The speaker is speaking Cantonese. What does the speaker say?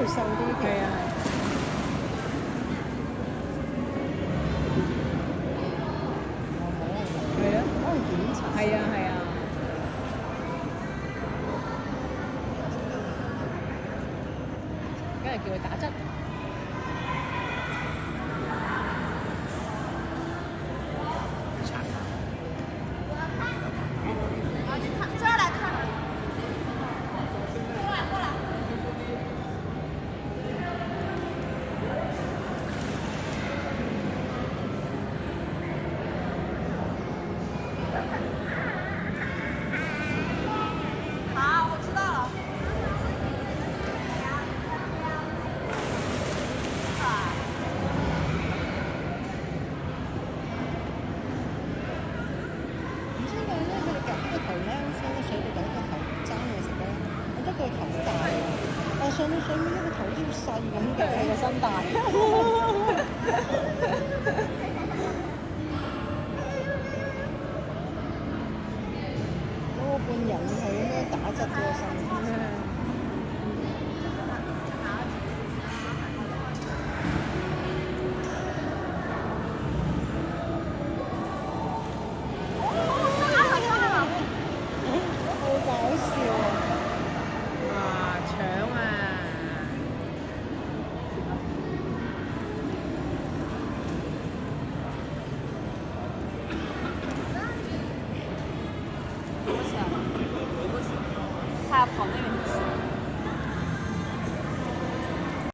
會瘦啲嘅。係啊，係啊，可能檢查。係啊，係啊，跟住叫佢打針。唔知點解咧，佢哋夾呢個頭咧，上到水度夾個頭爭嘅時候咧，我覺得佢個頭好大啊，但係上到水面咧，個頭好似好細咁嘅。係個身大。嗰個半人佢咁樣打側咗個身。